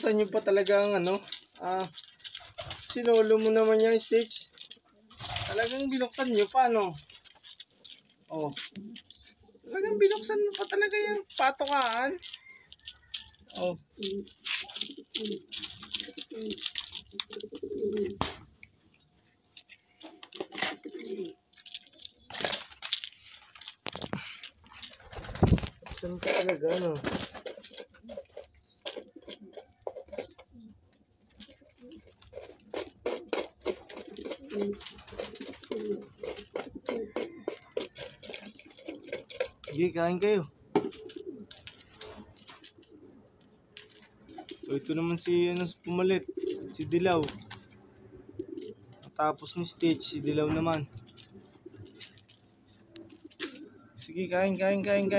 binuksan nyo pa talagang ano, sinolo mo naman yung stage. Talagang binuksan nyo pa, no? Oh. Talagang binuksan mo pa talaga yung patokaan. Oh. Saan ka talaga, no? Sige, kain kayo. O, ito naman si pumalit, si Dilaw. Tapos ni Stitch, si Dilaw naman. Sige, kain. Kain lang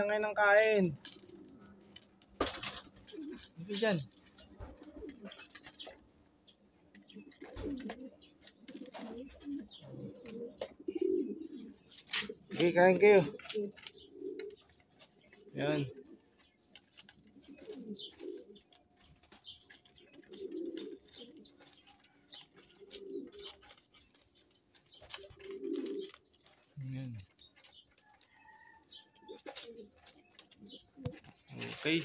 kayo ng kain. Hindi dyan. Sige, kain kayo. Yan. Yan. Okay.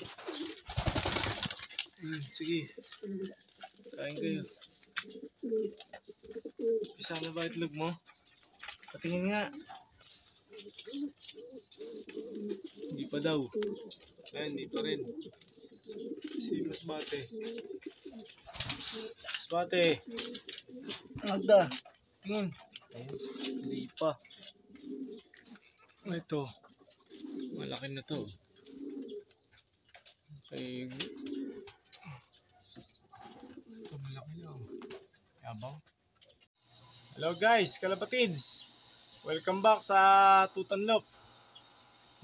Sige. Kain kayo. Isa na ba itlog mo? Patingin nga. Hindi pa daw. Ayan, dito rin. Si Masbate. Masbate. Magda. Tingin. Ayan, hindi pa. Ito. Malaki na to. Okay. Ito, malaki na. Yabang. Hello guys, kalapatids. Welcome back sa Tutanlop.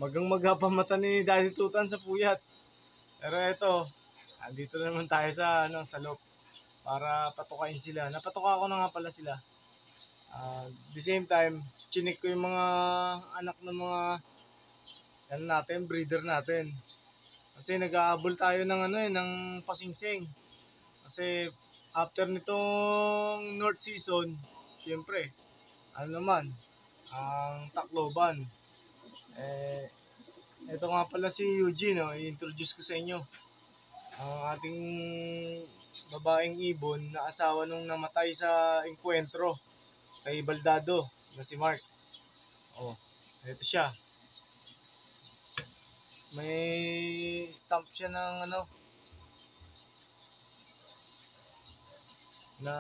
Magang-maga pa mata ni Daddy Tutan sa puyat. Pero ito, andito na naman tayo sa sa loob para patukain sila. Napatuka ko na nga pala sila. The same time, chinik ko yung mga anak ng mga breeder natin. Kasi nag-aabol tayo ng ng pasingsing. Kasi after nitong North season, syempre, naman, ang Tacloban. Ito nga pala si Eugene, i-introduce ko sa inyo. Ang ating babaeng ibon na asawa nung namatay sa enkwentro kay Baldado na si Mark. Oh, ito siya. May stamp siya ng na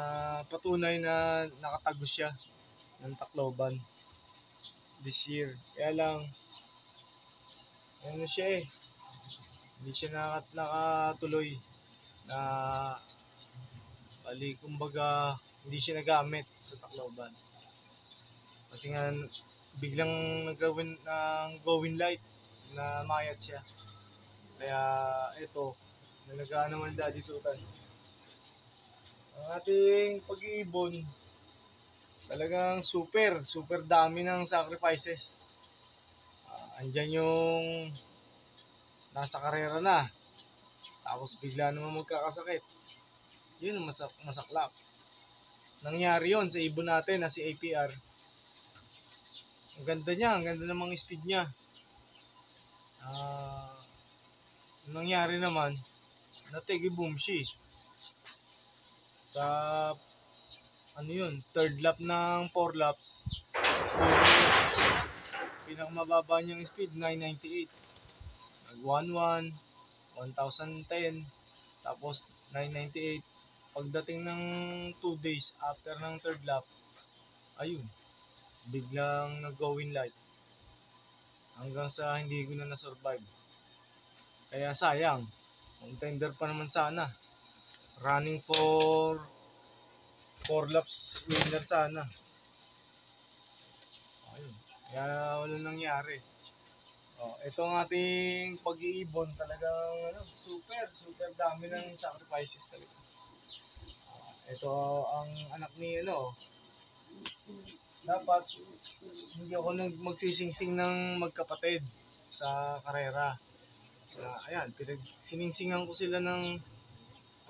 patunay na nakatagos siya ng Tacloban this year. Kaya lang siya hindi siya nakatuloy na bali, kumbaga hindi siya nagamit sa Tacloban kasi nga biglang nagawin ng going light na mayat siya. Kaya ito, nalagaan naman Daddy Tutan. Ang ating pag-iibon talagang super dami ng sacrifices. Andyan yung nasa karera na, tapos bigla naman magkakasakit. Yun ang masaklap. Nangyari yon sa ibon natin na si APR. Ang ganda niya, ang ganda ng mga speed niya. Nangyari naman, nategi boom siya. Sa third lap ng 4 laps, pinakamababa niyang speed 998. Nag 11, 1010, tapos 998. Pagdating ng 2 days after ng third lap, ayun, biglang nag-going light hanggang sa hindi ko na na-survive. Kaya sayang, contender pa naman sana, running for 4 laps winner sana. Ayun, kaya wala nangyari. Ito ang ating pag-iibon, talagang super dami ng sacrifices talaga. Ito ang anak ni dapat hindi ako magsisingsing ng magkapatid sa karera. Ayan, siningsingan ko sila ng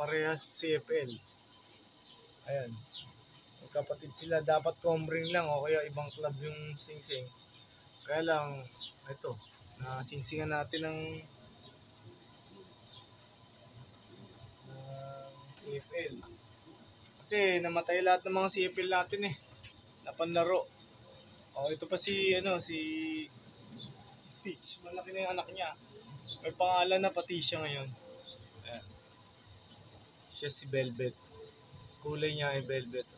parehas CFL. Ayan. Magkapatid sila, dapat Combring lang o kaya ibang club yung singsing. Kaya lang, ito, singsingan natin ng CFL. Kasi namatay lahat ng mga CFL natin napanlaro. Ito pa si Stitch. Malaki na yung anak niya. May pangalan na pati siya ngayon. Ayan. Siya si Velvet. Kulay niya ay Velvet.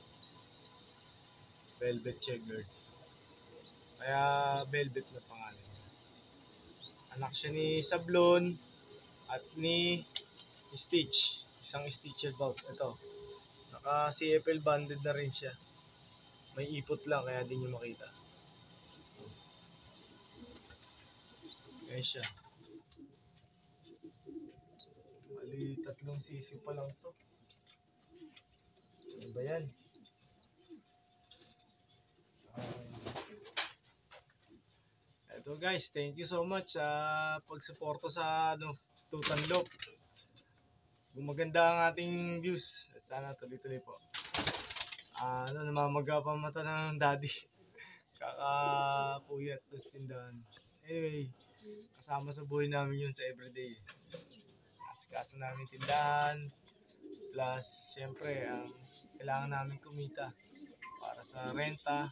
Velvet checkered. Kaya Velvet na pangalan niya. Anak siya ni Sablon at ni Stitch. Isang Stitch about. Ito. Naka CFL banded na rin siya. May ipot lang kaya di nyo makita. Ayan siya. Mali, 3 sisiw pa lang to. Ano ba yan? Ito guys, thank you so much sa pagsuporta sa Tutanlop. Kung maganda ang ating views, at sana tuloy-tuloy po. Namamaga pa mata ng daddy. Kakapuyat sa tindahan. Anyway, kasama sa buhay namin yun sa everyday. Asikaso namin tindahan. Plus, syempre, kailangan namin kumita para sa renta,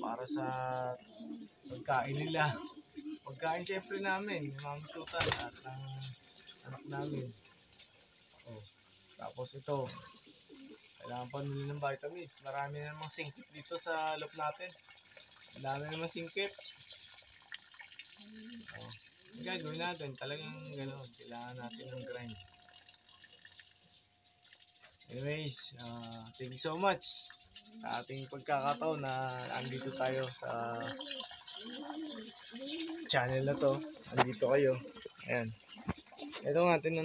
para sa pagkain nila. Pagkain syempre namin, mamitutan at ang anak namin. Tapos ito, kailangan pa nila ng vitamins. Marami na namang singkit dito sa loob natin. Marami namang singkit. Gagawin natin. Talagang gano'n. Kailangan natin ng grind. Anyways, thank you so much sa ating pagkakataon na andito tayo sa channel na to. Andito kayo. Ayan. Ito natin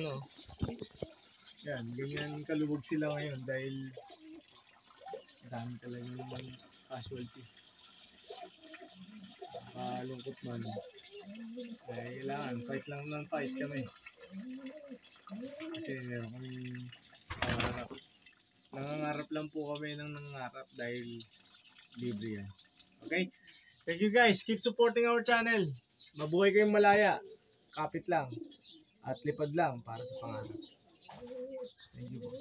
yan, ganyan kaluwag sila ngayon dahil marami talagang casualty. Malungkot man. Kailangan, fight lang ng fight kami. Kasi meron kami nangangarap. Nangangarap lang po kami ng nangangarap dahil libre yan. Okay? Thank you guys. Keep supporting our channel. Mabuhay kayong malaya. Kapit lang. At lipad lang para sa pangarap. Thank you po.